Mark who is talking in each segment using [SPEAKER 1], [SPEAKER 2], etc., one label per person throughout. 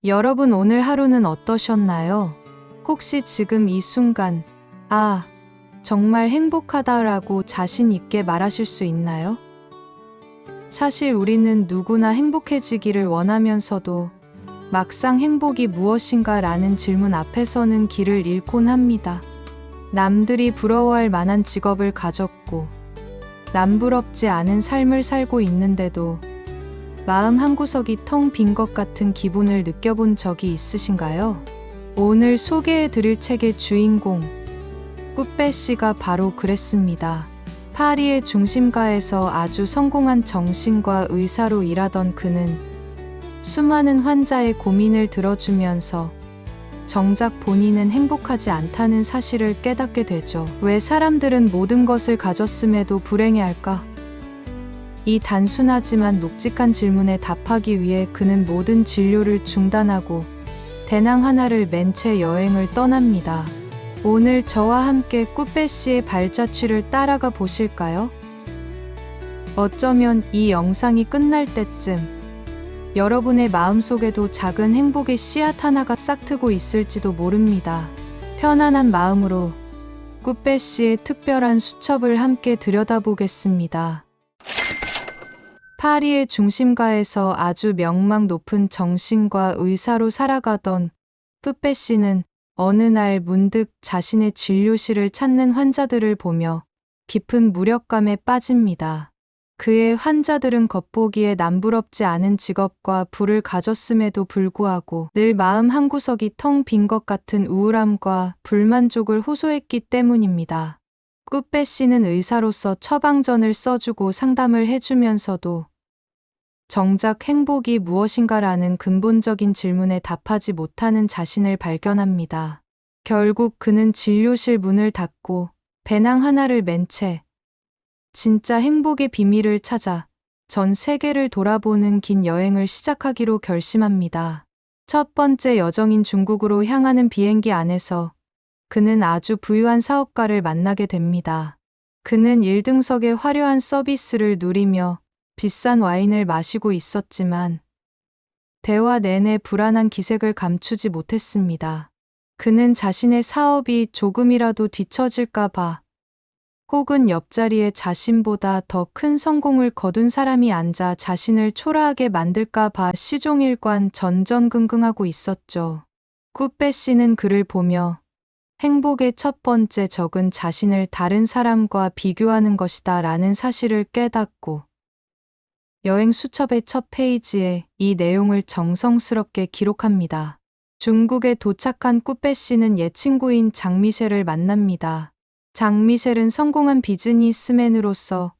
[SPEAKER 1] 여러분 오늘 하루는 어떠셨나요? 혹시 지금 이 순간, 정말 행복하다라고 자신 있게 말하실 수 있나요? 사실 우리는 누구나 행복해지기를 원하면서도 막상 행복이 무엇인가 라는 질문 앞에서는 길을 잃곤 합니다. 남들이 부러워할 만한 직업을 가졌고 남부럽지 않은 삶을 살고 있는데도 마음 한구석이 텅 빈 것 같은 기분을 느껴본 적이 있으신가요? 오늘 소개해 드릴 책의 주인공 꾸빼 씨가 바로 그랬습니다. 파리의 중심가에서 아주 성공한 정신과 의사로 일하던 그는 수많은 환자의 고민을 들어주면서 정작 본인은 행복하지 않다는 사실을 깨닫게 되죠. 왜 사람들은 모든 것을 가졌음에도 불행해할까? 이 단순하지만 묵직한 질문에 답하기 위해 그는 모든 진료를 중단하고 배낭 하나를 맨 채 여행을 떠납니다. 오늘 저와 함께 꾸빼 씨의 발자취를 따라가 보실까요? 어쩌면 이 영상이 끝날 때쯤 여러분의 마음속에도 작은 행복의 씨앗 하나가 싹트고 있을지도 모릅니다. 편안한 마음으로 꾸빼 씨의 특별한 수첩을 함께 들여다보겠습니다. 파리의 중심가에서 아주 명망 높은 정신과 의사로 살아가던 꾸빼 씨는 어느 날 문득 자신의 진료실을 찾는 환자들을 보며 깊은 무력감에 빠집니다. 그의 환자들은 겉보기에 남부럽지 않은 직업과 부를 가졌음에도 불구하고 늘 마음 한구석이 텅 빈 것 같은 우울함과 불만족을 호소했기 때문입니다. 꾸빼 씨는 의사로서 처방전을 써주고 상담을 해주면서도 정작 행복이 무엇인가라는 근본적인 질문에 답하지 못하는 자신을 발견합니다. 결국 그는 진료실 문을 닫고 배낭 하나를 맨 채 진짜 행복의 비밀을 찾아 전 세계를 돌아보는 긴 여행을 시작하기로 결심합니다. 첫 번째 여정인 중국으로 향하는 비행기 안에서 그는 아주 부유한 사업가를 만나게 됩니다. 그는 1등석의 화려한 서비스를 누리며 비싼 와인을 마시고 있었지만 대화 내내 불안한 기색을 감추지 못했습니다. 그는 자신의 사업이 조금이라도 뒤처질까 봐 혹은 옆자리에 자신보다 더 큰 성공을 거둔 사람이 앉아 자신을 초라하게 만들까 봐 시종일관 전전긍긍하고 있었죠. 꾸빼 씨는 그를 보며 행복의 첫 번째 적은 자신을 다른 사람과 비교하는 것이다 라는 사실을 깨닫고 여행 수첩의 첫 페이지에 이 내용을 정성스럽게 기록합니다. 중국에 도착한 꾸빼 씨는 옛 친구인 장미셸을 만납니다. 장미셸은 성공한 비즈니스맨으로서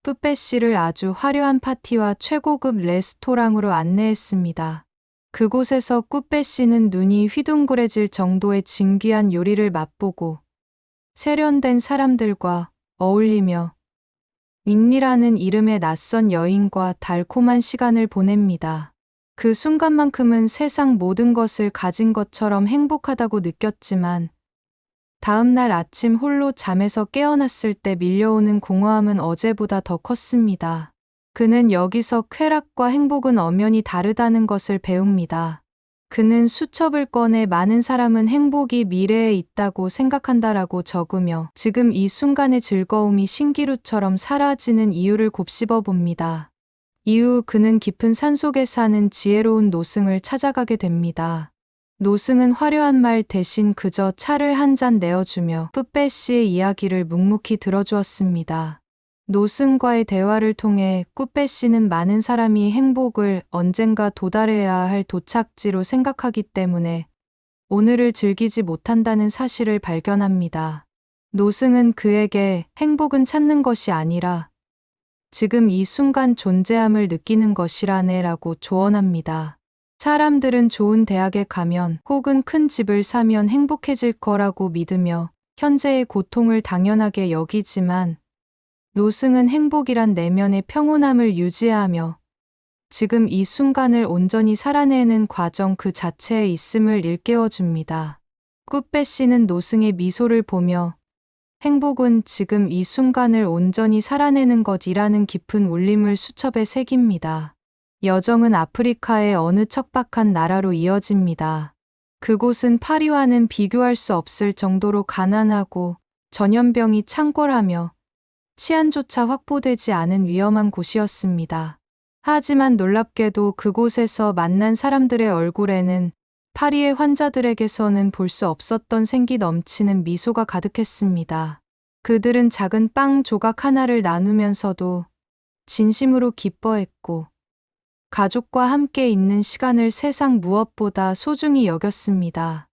[SPEAKER 1] 꾸빼 씨를 아주 화려한 파티와 최고급 레스토랑으로 안내했습니다. 그곳에서 꾸빼 씨는 눈이 휘둥그레질 정도의 진귀한 요리를 맛보고 세련된 사람들과 어울리며 윈니라는 이름의 낯선 여인과 달콤한 시간을 보냅니다. 그 순간만큼은 세상 모든 것을 가진 것처럼 행복하다고 느꼈지만 다음 날 아침 홀로 잠에서 깨어났을 때 밀려오는 공허함은 어제보다 더 컸습니다. 그는 여기서 쾌락과 행복은 엄연히 다르다는 것을 배웁니다. 그는 수첩을 꺼내 많은 사람은 행복이 미래에 있다고 생각한다라고 적으며 지금 이 순간의 즐거움이 신기루처럼 사라지는 이유를 곱씹어 봅니다. 이후 그는 깊은 산속에 사는 지혜로운 노승을 찾아가게 됩니다. 노승은 화려한 말 대신 그저 차를 한 잔 내어주며 꾸빼 씨의 이야기를 묵묵히 들어주었습니다. 노승과의 대화를 통해 꾸빼 씨는 많은 사람이 행복을 언젠가 도달해야 할 도착지로 생각하기 때문에 오늘을 즐기지 못한다는 사실을 발견합니다. 노승은 그에게 행복은 찾는 것이 아니라 지금 이 순간 존재함을 느끼는 것이라네 라고 조언합니다. 사람들은 좋은 대학에 가면 혹은 큰 집을 사면 행복해질 거라고 믿으며 현재의 고통을 당연하게 여기지만 노승은 행복이란 내면의 평온함을 유지하며 지금 이 순간을 온전히 살아내는 과정 그 자체에 있음을 일깨워줍니다. 꾸빼 씨는 노승의 미소를 보며 행복은 지금 이 순간을 온전히 살아내는 것이라는 깊은 울림을 수첩에 새깁니다. 여정은 아프리카의 어느 척박한 나라로 이어집니다. 그곳은 파리와는 비교할 수 없을 정도로 가난하고 전염병이 창궐하며 치안조차 확보되지 않은 위험한 곳이었습니다. 하지만 놀랍게도 그곳에서 만난 사람들의 얼굴에는 파리의 환자들에게서는 볼 수 없었던 생기 넘치는 미소가 가득했습니다. 그들은 작은 빵 조각 하나를 나누면서도 진심으로 기뻐했고 가족과 함께 있는 시간을 세상 무엇보다 소중히 여겼습니다.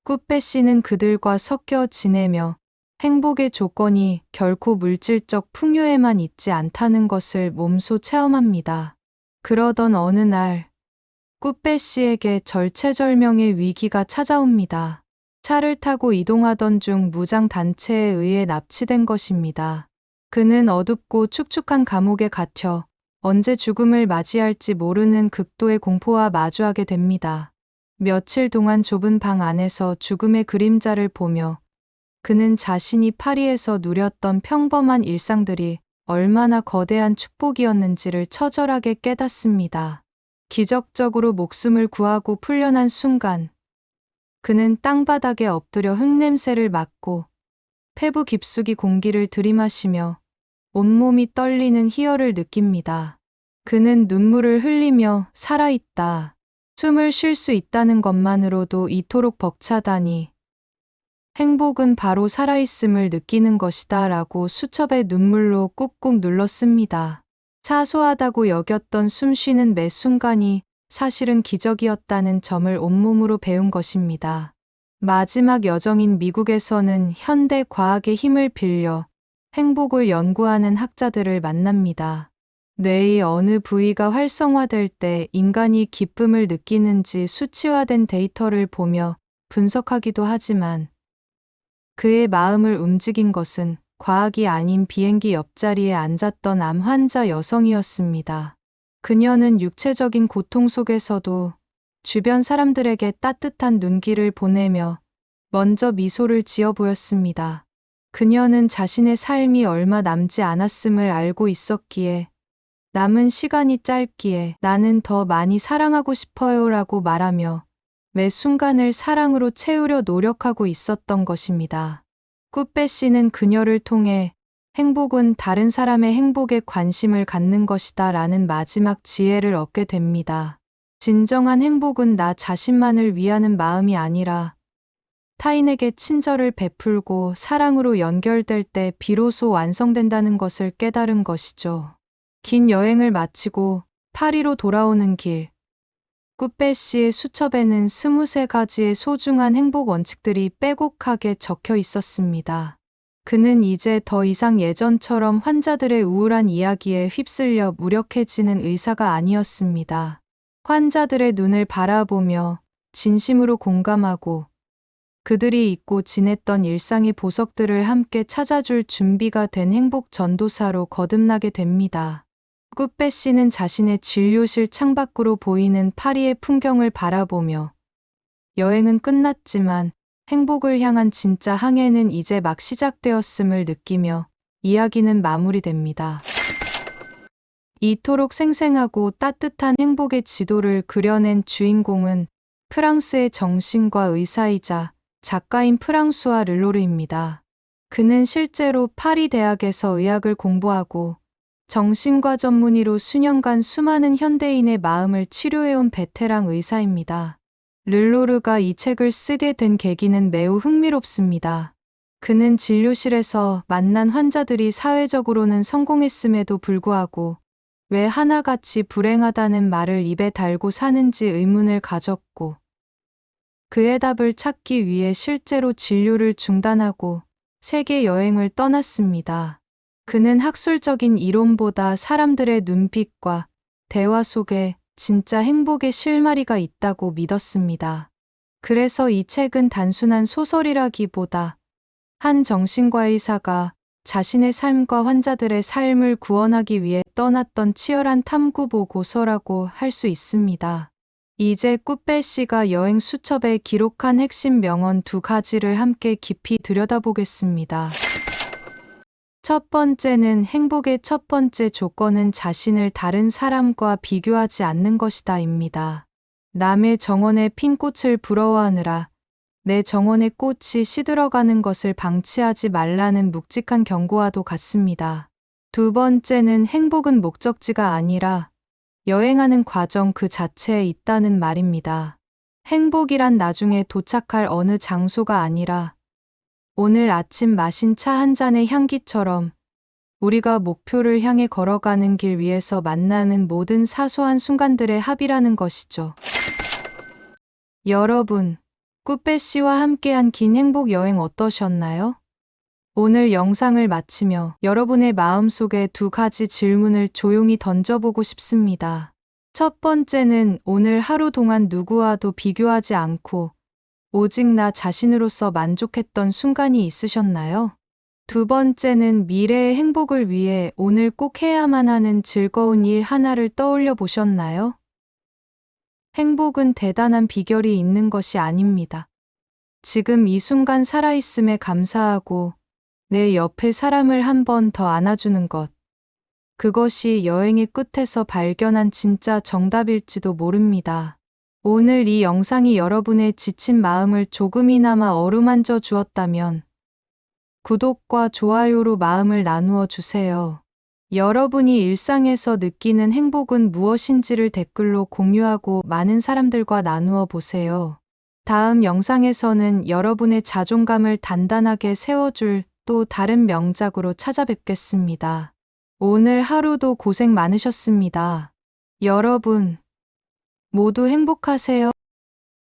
[SPEAKER 1] 꾸페 씨는 그들과 섞여 지내며 행복의 조건이 결코 물질적 풍요에만 있지 않다는 것을 몸소 체험합니다. 그러던 어느 날 꾸페 씨에게 절체절명의 위기가 찾아옵니다. 차를 타고 이동하던 중 무장 단체에 의해 납치된 것입니다. 그는 어둡고 축축한 감옥에 갇혀 언제 죽음을 맞이할지 모르는 극도의 공포와 마주하게 됩니다. 며칠 동안 좁은 방 안에서 죽음의 그림자를 보며 그는 자신이 파리에서 누렸던 평범한 일상들이 얼마나 거대한 축복이었는지를 처절하게 깨닫습니다. 기적적으로 목숨을 구하고 풀려난 순간 그는 땅바닥에 엎드려 흙냄새를 맡고 폐부 깊숙이 공기를 들이마시며 온몸이 떨리는 희열을 느낍니다. 그는 눈물을 흘리며 살아있다. 숨을 쉴 수 있다는 것만으로도 이토록 벅차다니. 행복은 바로 살아있음을 느끼는 것이다 라고 수첩에 눈물로 꾹꾹 눌렀습니다. 사소하다고 여겼던 숨 쉬는 매 순간이 사실은 기적이었다는 점을 온몸으로 배운 것입니다. 마지막 여정인 미국에서는 현대 과학의 힘을 빌려 행복을 연구하는 학자들을 만납니다. 뇌의 어느 부위가 활성화될 때 인간이 기쁨을 느끼는지 수치화된 데이터를 보며 분석하기도 하지만 그의 마음을 움직인 것은 과학이 아닌 비행기 옆자리에 앉았던 암 환자 여성이었습니다. 그녀는 육체적인 고통 속에서도 주변 사람들에게 따뜻한 눈길을 보내며 먼저 미소를 지어 보였습니다. 그녀는 자신의 삶이 얼마 남지 않았음을 알고 있었기에 남은 시간이 짧기에 나는 더 많이 사랑하고 싶어요 라고 말하며 매 순간을 사랑으로 채우려 노력하고 있었던 것입니다. 꾸페 씨는 그녀를 통해 행복은 다른 사람의 행복에 관심을 갖는 것이다 라는 마지막 지혜를 얻게 됩니다. 진정한 행복은 나 자신만을 위하는 마음이 아니라 타인에게 친절을 베풀고 사랑으로 연결될 때 비로소 완성된다는 것을 깨달은 것이죠. 긴 여행을 마치고 파리로 돌아오는 길. 꾸페 씨의 수첩에는 23가지의 소중한 행복 원칙들이 빼곡하게 적혀 있었습니다. 그는 이제 더 이상 예전처럼 환자들의 우울한 이야기에 휩쓸려 무력해지는 의사가 아니었습니다. 환자들의 눈을 바라보며 진심으로 공감하고 그들이 잊고 지냈던 일상의 보석들을 함께 찾아줄 준비가 된 행복 전도사로 거듭나게 됩니다. 꾸페 씨는 자신의 진료실 창밖으로 보이는 파리의 풍경을 바라보며 여행은 끝났지만 행복을 향한 진짜 항해는 이제 막 시작되었음을 느끼며 이야기는 마무리됩니다. 이토록 생생하고 따뜻한 행복의 지도를 그려낸 주인공은 프랑스의 정신과 의사이자 작가인 프랑수아 르로르입니다. 그는 실제로 파리 대학에서 의학을 공부하고 정신과 전문의로 수년간 수많은 현대인의 마음을 치료해온 베테랑 의사입니다. 르로르가 이 책을 쓰게 된 계기는 매우 흥미롭습니다. 그는 진료실에서 만난 환자들이 사회적으로는 성공했음에도 불구하고 왜 하나같이 불행하다는 말을 입에 달고 사는지 의문을 가졌고 그의 답을 찾기 위해 실제로 진료를 중단하고 세계 여행을 떠났습니다. 그는 학술적인 이론보다 사람들의 눈빛과 대화 속에 진짜 행복의 실마리가 있다고 믿었습니다. 그래서 이 책은 단순한 소설이라기보다 한 정신과 의사가 자신의 삶과 환자들의 삶을 구원하기 위해 떠났던 치열한 탐구 보고서라고 할 수 있습니다. 이제 꾸페 씨가 여행 수첩에 기록한 핵심 명언 2가지를 함께 깊이 들여다보겠습니다. 첫 번째는 행복의 첫 번째 조건은 자신을 다른 사람과 비교하지 않는 것이다입니다. 남의 정원에 핀 꽃을 부러워하느라 내 정원의 꽃이 시들어가는 것을 방치하지 말라는 묵직한 경고와도 같습니다. 두 번째는 행복은 목적지가 아니라 여행하는 과정 그 자체에 있다는 말입니다. 행복이란 나중에 도착할 어느 장소가 아니라 오늘 아침 마신 차 한 잔의 향기처럼 우리가 목표를 향해 걸어가는 길 위에서 만나는 모든 사소한 순간들의 합이라는 것이죠. 여러분, 꾸빼 씨와 함께한 긴 행복 여행 어떠셨나요? 오늘 영상을 마치며 여러분의 마음속에 두 가지 질문을 조용히 던져보고 싶습니다. 첫 번째는 오늘 하루 동안 누구와도 비교하지 않고 오직 나 자신으로서 만족했던 순간이 있으셨나요? 두 번째는 미래의 행복을 위해 오늘 꼭 해야만 하는 즐거운 일 하나를 떠올려 보셨나요? 행복은 대단한 비결이 있는 것이 아닙니다. 지금 이 순간 살아있음에 감사하고 내 옆에 사람을 한 번 더 안아주는 것. 그것이 여행의 끝에서 발견한 진짜 정답일지도 모릅니다. 오늘 이 영상이 여러분의 지친 마음을 조금이나마 어루만져 주었다면 구독과 좋아요로 마음을 나누어 주세요. 여러분이 일상에서 느끼는 행복은 무엇인지를 댓글로 공유하고 많은 사람들과 나누어 보세요. 다음 영상에서는 여러분의 자존감을 단단하게 세워줄 또 다른 명작으로 찾아뵙겠습니다. 오늘 하루도 고생 많으셨습니다. 여러분 모두 행복하세요.